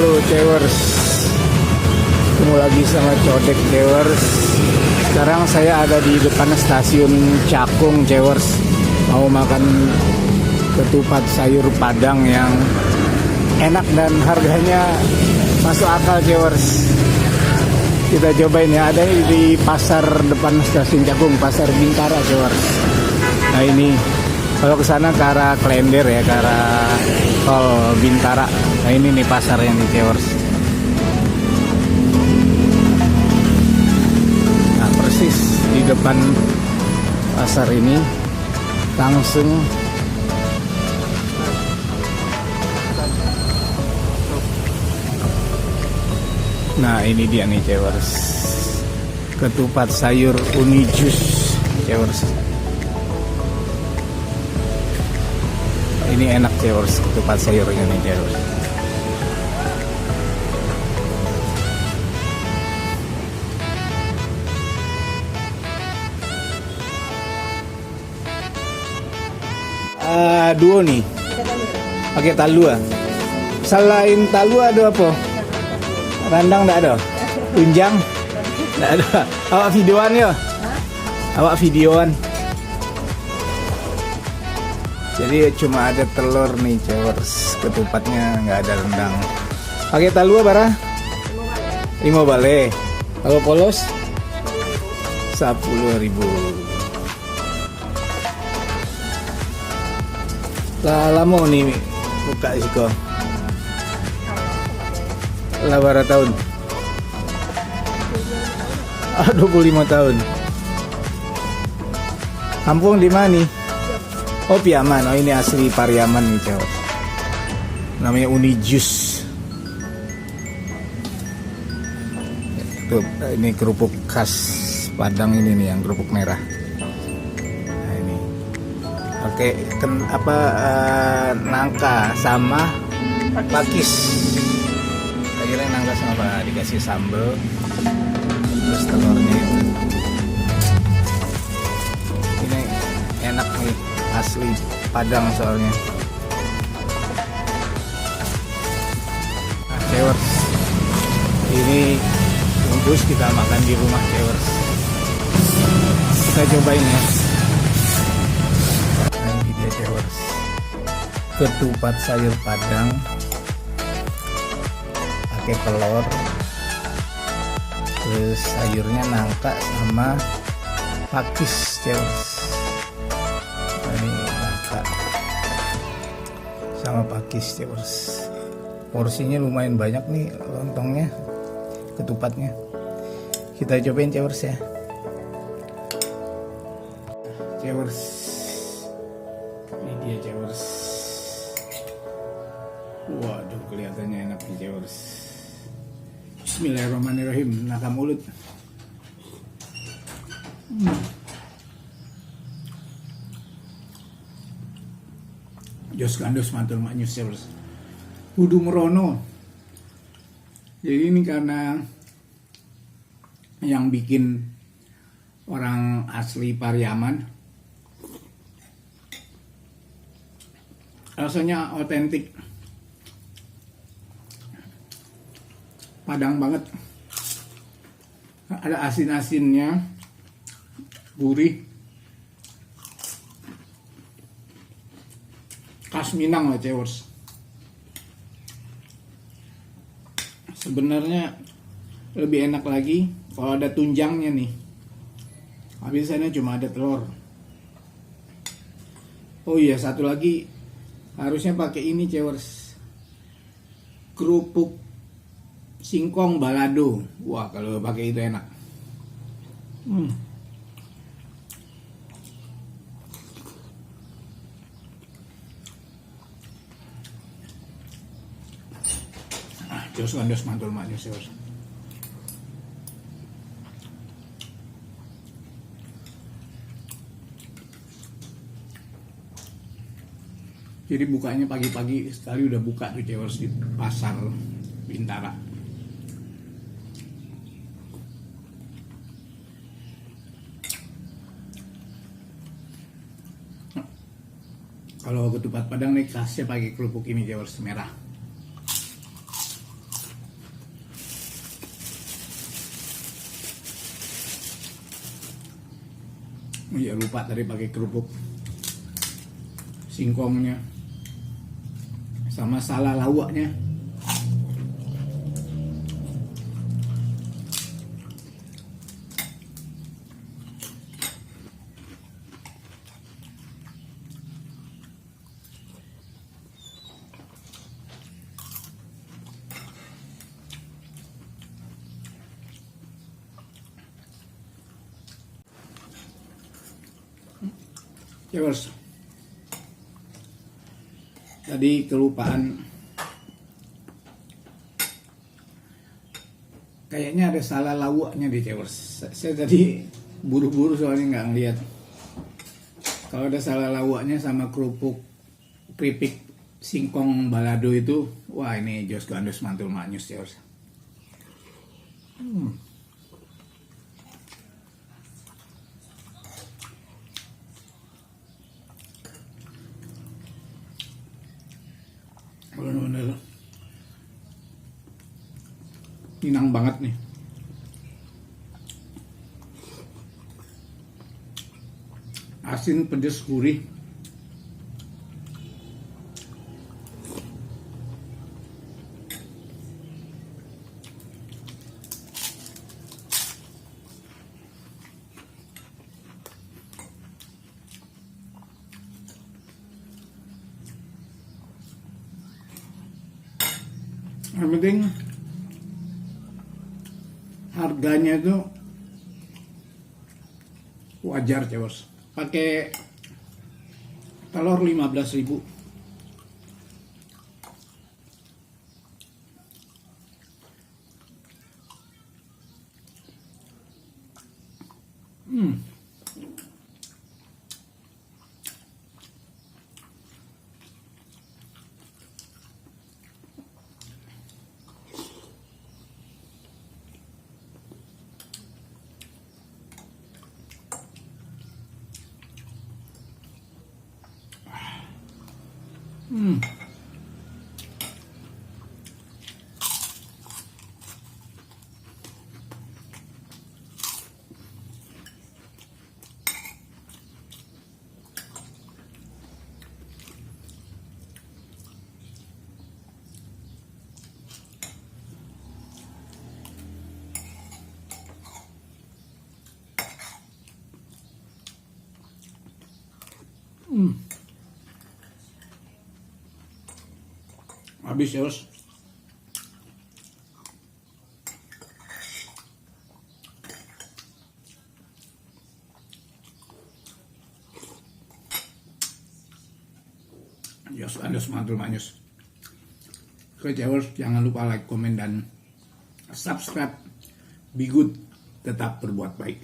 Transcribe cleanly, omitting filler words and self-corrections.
Halo Cewers, ketemu lagi sama Codek Cewers. Sekarang saya ada di depan stasiun Cakung Cewers, mau makan ketupat sayur Padang yang enak dan harganya masuk akal Cewers. Kita cobain ya, ada di pasar depan stasiun Cakung, pasar Bintara Cewers. Nah ini kalau ke sana ke arah Klender ya, ke arah tol Bintara. Nah ini nih pasar yang di Cewers. Nah persis di depan pasar ini langsung nah ini dia nih Cewers, ketupat sayur uni jus Cewers. Ini enak Cewers, ketupat sayurnya nih Cewers. Duo nih, pakai talua. Selain talua ada apa? Rendang enggak ada? Tunjang? Enggak ada. Awak videoan ya? Awak videoan. Jadi cuma ada telur nih Cewers, ketupatnya nggak ada rendang. Pakai talua bara? 5 bale. Kalau polos 10.000. Lah lama nih buka siko. Lah berapa tahun? 25 tahun. Kampung di mana nih? Oh Piaman, oh ini asli Pariaman nih Cewers. Namanya Uni Jus. Tuh, ini kerupuk khas Padang ini nih, yang kerupuk merah. Nah ini, oke, nangka sama pakis. Akhirnya nangka sama apa? Dikasih sambal, terus telurnya. Ini enak nih. Asli Padang soalnya. Nah, Cewers, ini bungkus kita makan di rumah Cewers. Kita cobain ya. Nah, ini dia Cewers, ketupat sayur Padang pakai telur, terus sayurnya nangka sama pakis Cewers. Ini nangka sama pakis Cewers. Porsinya lumayan banyak nih, lontongnya, ketupatnya. Kita cobain Cewers ya. Cewers, ini dia Cewers. Waduh, kelihatannya enak nih Cewers. Bismillahirrahmanirrahim. Naka mulut. Jos kandos mantul maknyus Cewers. Kudu merono. Jadi ini karena yang bikin orang asli Pariaman. Rasanya otentik. Padang banget. Ada asin-asinnya. Gurih. Khas Minang lah Cewers. Sebenarnya lebih enak lagi kalau ada tunjangnya nih. Habisnya cuma ada telur. Oh iya, satu lagi harusnya pakai ini Cewers, kerupuk singkong balado. Wah kalau pakai itu enak. Jos kandos mantul maknyus Cewers. Jadi bukanya pagi-pagi sekali udah buka tuh Cewers di pasar Bintara. Kalau ketupat Padang nih khasnya pakai kerupuk ini Cewers merah. Oh iya, lupa tadi pakai kerupuk singkongnya sama salah lawaknya. Cewers, tadi kelupaan, kayaknya ada salah lawaknya di Cewers. Saya tadi buru-buru soalnya nggak ngeliat. Kalau ada salah lawaknya sama keripik singkong balado itu, wah ini jos gandus mantul manyus Cewers. Bener-bener minang banget nih. Asin, pedes, gurih. Yang penting harganya itu wajar Cewers. Pakai telur 15.000. Habis Cewers. Jos gandus mantul manyus. Oke Cewers, jangan lupa like, komen, dan subscribe. Be good, tetap berbuat baik.